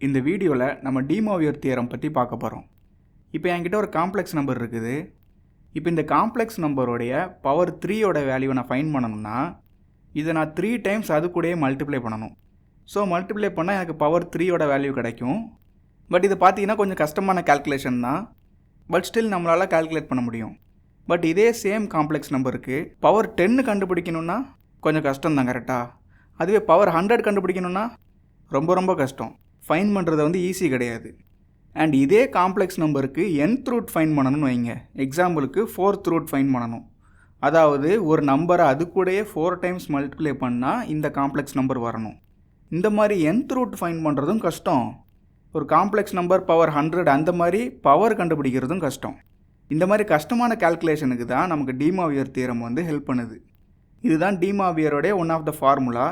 இந்த வீடியோவில் நம்ம டி மோவியர் தியரம் பற்றி பார்க்க போகிறோம். இப்போ என்கிட்ட ஒரு காம்ப்ளெக்ஸ் நம்பர் இருக்குது. இப்போ இந்த காம்ப்ளெக்ஸ் நம்பருடைய பவர் 3யோட வேல்யூவை நான் ஃபைண்ட் பண்ணணும்னா இதை நான் 3 டைம்ஸ் அது கூடயே மல்டிப்ளை பண்ணணும். ஸோ மல்டிப்ளை பண்ணால் எனக்கு பவர் 3யோட வேல்யூ கிடைக்கும். பட் இது பார்த்தீங்கன்னா கொஞ்சம் கஷ்டமான கால்குலேஷன் தான். பட் ஸ்டில் நம்மளால் கால்குலேட் பண்ண முடியும். பட் இதே சேம் காம்ப்ளெக்ஸ் நம்பருக்கு பவர் 10 கண்டுபிடிக்கணும்னா கொஞ்சம் கஷ்டம் தான் கரெக்டாக. அதுவே பவர் 100 கண்டுபிடிக்கணும்னா ரொம்ப கஷ்டம். ஃபைன் பண்ணுறது வந்து ஈஸி கிடையாது. அண்ட் இதே காம்ப்ளெக்ஸ் நம்பருக்கு nth ரூட் ஃபைன் பண்ணணும்னு வைங்க. எக்ஸாம்பிளுக்கு 4th ரூட் ஃபைன் பண்ணணும். அதாவது ஒரு நம்பரை அது கூடயே 4 டைம்ஸ் மல்டிப்ளை பண்ணால் இந்த காம்ப்ளெக்ஸ் நம்பர் வரணும். இந்த மாதிரி nth ரூட் ஃபைன் பண்ணுறதும் கஷ்டம். ஒரு காம்ப்ளெக்ஸ் நம்பர் பவர் 100 அந்த மாதிரி பவர் கண்டுபிடிக்கிறதும் கஷ்டம். இந்த மாதிரி கஷ்டமான கால்குலேஷனுக்கு தான் நமக்கு டி மோவியர் தியரம் வந்து ஹெல்ப் பண்ணுது. இதுதான் டி மோவியரோடைய ஒன் ஆஃப் த ஃபார்முலா.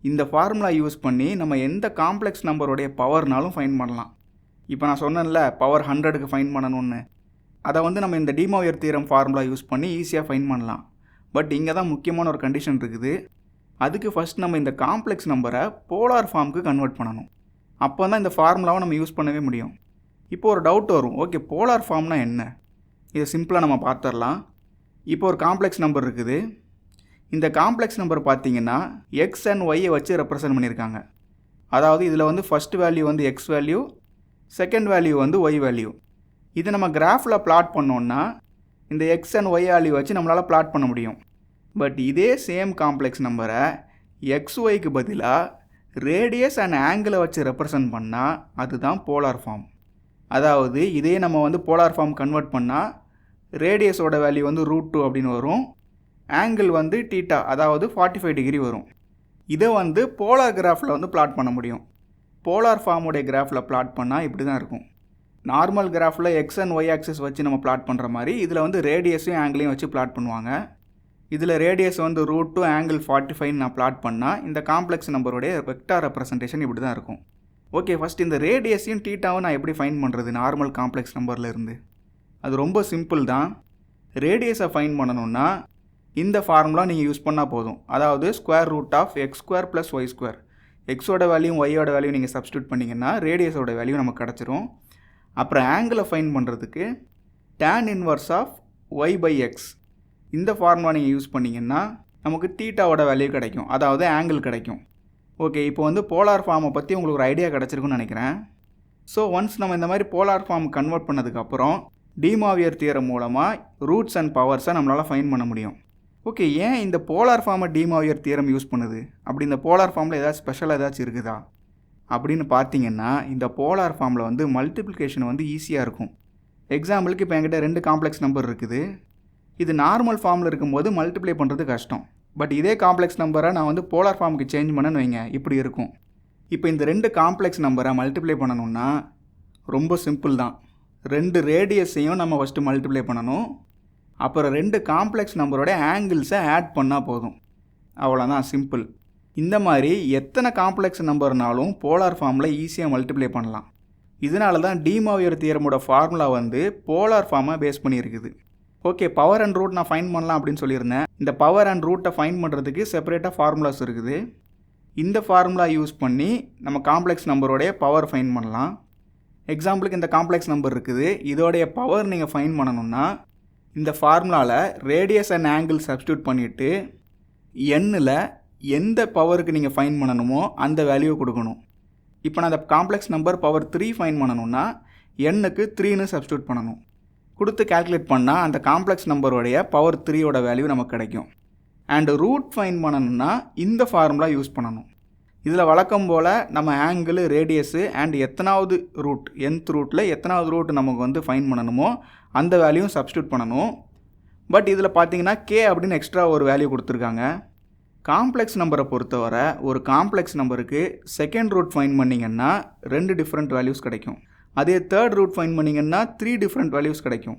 இந்த ஃபார்முலா யூஸ் பண்ணி நம்ம எந்த காம்ப்ளெக்ஸ் நம்பருடைய பவர்னாலும் ஃபைன் பண்ணலாம். இப்போ நான் சொன்னேன்ல பவர் 100க்கு ஃபைன் பண்ணணும்னு, அதை வந்து நம்ம இந்த D Moivre theorem formula use பண்ணி ஈஸியாக ஃபைன் பண்ணலாம். பட் இங்கே தான் முக்கியமான ஒரு கண்டிஷன் இருக்குது. அதுக்கு ஃபஸ்ட் நம்ம இந்த காம்ப்ளெக்ஸ் நம்பரை போலார் ஃபார்முக்கு கன்வெர்ட் பண்ணணும். அப்போ தான் இந்த ஃபார்முலாவை நம்ம யூஸ் பண்ணவே முடியும். இப்போ ஒரு டவுட் வரும், ஓகே போலார் ஃபார்ம்னா என்ன? இதை சிம்பிளாக நம்ம பார்த்துடலாம். இப்போ ஒரு காம்ப்ளெக்ஸ் நம்பர் இருக்குது. இந்த காம்ப்ளெக்ஸ் நம்பர் பார்த்தீங்கன்னா எக்ஸ் அண்ட் ஒய்யை வச்சு ரெப்ரசன்ட் பண்ணியிருக்காங்க. அதாவது இதில் வந்து ஃபஸ்ட் வேல்யூ வந்து எக்ஸ் வேல்யூ, செகண்ட் வேல்யூ வந்து ஒய் வேல்யூ. இது நம்ம கிராஃபில் பிளாட் பண்ணோன்னா இந்த எக்ஸ் அண்ட் ஒய் வேல்யூ வச்சு நம்மளால் பிளாட் பண்ண முடியும். பட் இதே சேம் காம்ப்ளெக்ஸ் நம்பரை எக்ஸ் ஒய்க்கு பதிலாக ரேடியஸ் அண்ட் ஆங்கிளை வச்சு ரெப்ரசன்ட் பண்ணால் அதுதான் போலார் ஃபார்ம். அதாவது இதே நம்ம வந்து போலார் ஃபார்ம் கன்வெர்ட் பண்ணால் ரேடியஸோட வேல்யூ வந்து √2 அப்படின்னு வரும். ஆங்கிள் வந்து தீட்டா அதாவது 45 டிகிரி வரும். இதை வந்து போலார் கிராஃபில் வந்து பிளாட் பண்ண முடியும். போலார் ஃபார்முடைய கிராஃபில் பிளாட் பண்ணால் இப்படி தான் இருக்கும். நார்மல் கிராஃபில் எக்ஸ் அண்ட் ஒய் ஆக்சிஸ் வச்சு நம்ம பிளாட் பண்ணுற மாதிரி இதில் வந்து ரேடியஸையும் ஆங்கிளையும் வச்சு பிளாட் பண்ணுவாங்க. இதில் ரேடியஸ் வந்து √2 ஆங்கிள் 45 நான் பிளாட் பண்ணால் இந்த காம்ப்ளெக்ஸ் நம்பருடைய வெக்டார் ரெப்ரசன்டேஷன் இப்படி தான் இருக்கும். ஓகே, ஃபஸ்ட் இந்த ரேடியஸையும் தீட்டாவும் நான் எப்படி ஃபைன் பண்ணுறது நார்மல் காம்ப்ளெக்ஸ் நம்பரில் இருந்து? அது ரொம்ப சிம்பிள் தான். ரேடியஸை ஃபைன் பண்ணணுன்னா இந்த ஃபார்முலா நீங்கள் யூஸ் பண்ணால் போதும். அதாவது √x² + y². எக்ஸோட வேல்யூ ஒய்யோட வேல்யூ நீங்கள் சப்ஸ்டியூட் பண்ணிங்கன்னா ரேடியஸோட வேல்யூ நமக்கு கிடச்சிரும். அப்புறம் ஆங்கிளை ஃபைன் பண்ணுறதுக்கு tan இன்வர்ஸ் ஆஃப் y/x இந்த ஃபார்முலா நீங்கள் யூஸ் பண்ணிங்கன்னா நமக்கு தீட்டாவோட வேல்யூ கிடைக்கும், அதாவது ஆங்கிள் கிடைக்கும். ஓகே, இப்போ வந்து போலார் ஃபார்மை பற்றி உங்களுக்கு ஒரு ஐடியா கிடச்சிருக்குன்னு நினைக்கிறேன். ஸோ ஒன்ஸ் நம்ம இந்த மாதிரி போலார் ஃபார்ம் கன்வெர்ட் பண்ணதுக்கப்புறம் டி மோவியர் தியரம் மூலமாக ரூட்ஸ் அண்ட் பவர்ஸை நம்மளால் ஃபைன் பண்ண முடியும். ஓகே, ஏன் இந்த போலார் ஃபார்மை டி மோவியர் தியரம் யூஸ் பண்ணுது? அப்படி இந்த போலார் ஃபார்மில் ஏதாச்சும் ஸ்பெஷலாக ஏதாச்சும் இருக்குதா அப்படின்னு பார்த்தீங்கன்னா இந்த போலார் ஃபார்மில் வந்து மல்டிப்ளிகேஷன் வந்து ஈஸியாக இருக்கும். எக்ஸாம்பிளுக்கு இப்போ என்கிட்ட 2 காம்ப்ளெக்ஸ் நம்பர் இருக்குது. இது நார்மல் ஃபார்மில் இருக்கும்போது மல்டிப்ளை பண்ணுறது கஷ்டம். பட் இதே காம்ப்ளெக்ஸ் நம்பரை நான் வந்து போலார் ஃபார்முக்கு சேஞ்ச் பண்ணேன்னு வைங்க, இப்படி இருக்கும். இப்போ இந்த 2 காம்ப்ளெக்ஸ் நம்பரை மல்டிப்ளை பண்ணணும்னா ரொம்ப சிம்பிள் தான். 2 ரேடியஸையும் நம்ம ஃபஸ்ட்டு மல்டிப்ளை பண்ணணும். அப்புறம் 2 காம்ப்ளெக்ஸ் நம்பரோட ஆங்கிள்ஸை ஆட் பண்ணால் போதும். அவ்வளோதான், சிம்பிள். இந்த மாதிரி எத்தனை காம்ப்ளெக்ஸ் நம்பர்னாலும் போலார் ஃபார்மில் ஈஸியாக மல்டிப்ளை பண்ணலாம். இதனால தான் டி மோவியர் தியரமோட ஃபார்முலா வந்து போலார் ஃபார்மை பேஸ் பண்ணியிருக்குது. ஓகே, பவர் அண்ட் ரூட் நான் ஃபைன் பண்ணலாம் அப்படின்னு சொல்லியிருந்தேன். இந்த பவர் அண்ட் ரூட்டை ஃபைன் பண்ணுறதுக்கு செப்பரேட்டாக ஃபார்முலாஸ் இருக்குது. இந்த ஃபார்முலா யூஸ் பண்ணி நம்ம காம்ப்ளெக்ஸ் நம்பரோடைய பவர் ஃபைன் பண்ணலாம். எக்ஸாம்பிளுக்கு இந்த காம்ப்ளெக்ஸ் நம்பர் இருக்குது, இதோடைய பவர் நீங்கள் ஃபைன் பண்ணணும்னா இந்த ஃபார்முலாவில் ரேடியஸ் அண்ட் ஆங்கிள் சப்ஸ்டியூட் பண்ணிவிட்டு எண்ணில் எந்த பவருக்கு நீங்கள் ஃபைன் பண்ணணுமோ அந்த வேல்யூ கொடுக்கணும். இப்போ நான் அந்த காம்ப்ளெக்ஸ் நம்பர் பவர் 3 ஃபைன் பண்ணணும்னா எண்ணுக்கு 3ன்னு சப்ஸ்டியூட் பண்ணணும். கொடுத்து கால்குலேட் பண்ணால் அந்த காம்ப்ளெக்ஸ் நம்பருடைய பவர் 3யோட வேல்யூ நமக்கு கிடைக்கும். அண்ட் ரூட் ஃபைன் பண்ணணும்னா இந்த ஃபார்முலா யூஸ் பண்ணணும். இதில் வழக்கம் போல் நம்ம ஆங்கிள், ரேடியஸு அண்ட் எத்தனாவது ரூட், nth ரூட்டில் எத்தனாவது ரூட் நமக்கு வந்து ஃபைன் பண்ணணுமோ அந்த வேல்யூவும் சப்ஸ்டியூட் பண்ணணும். பட் இதில் பார்த்தீங்கன்னா கே அப்படின்னு எக்ஸ்ட்ரா ஒரு வேல்யூ கொடுத்துருக்காங்க. காம்ப்ளெக்ஸ் நம்பரை பொறுத்தவரை ஒரு காம்ப்ளெக்ஸ் நம்பருக்கு செகண்ட் ரூட் ஃபைன் பண்ணிங்கன்னா 2 டிஃப்ரெண்ட் வேல்யூஸ் கிடைக்கும். அதே தேர்ட் ரூட் ஃபைன் பண்ணிங்கன்னா 3 டிஃப்ரெண்ட் வேல்யூஸ் கிடைக்கும்.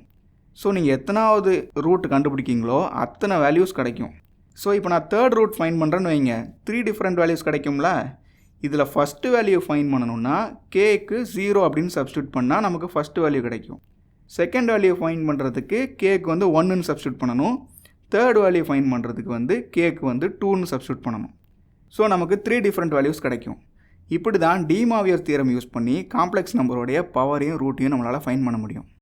ஸோ நீங்கள் எத்தனாவது ரூட் கண்டுபிடிக்கிங்களோ அத்தனை வேல்யூஸ் கிடைக்கும். ஸோ இப்போ நான் தேர்ட் ரூட் ஃபைன் பண்ணுறேன்னு வைங்க, 3 டிஃப்ரெண்ட் வேல்யூஸ் கிடைக்கும்ல. இதில் ஃபஸ்ட்டு வேல்யூ ஃபைன் பண்ணணுன்னா கேக்கு 0 அப்படின்னு சப்ஸ்டியூட் பண்ணால் நமக்கு ஃபஸ்ட்டு வேல்யூ கிடைக்கும். செகண்ட் வேல்யூ ஃபைன் பண்ணுறதுக்கு கேக்கு வந்து 1ன்னு சப்ஸ்டியூட் பண்ணணும். தேர்ட் வேல்யூ ஃபைன் பண்ணுறதுக்கு வந்து கேக்கு வந்து 2ன்னு சப்ஸ்டியூட் பண்ணணும். ஸோ நமக்கு 3 டிஃப்ரெண்ட் வேல்யூஸ் கிடைக்கும். இப்படி தான் டி மாவியர் தியரம் யூஸ் பண்ணி காம்ப்ளெக்ஸ் நம்பருடைய பவரையும் ரூட்டையும் நம்மளால் ஃபைண்ட் பண்ண முடியும்.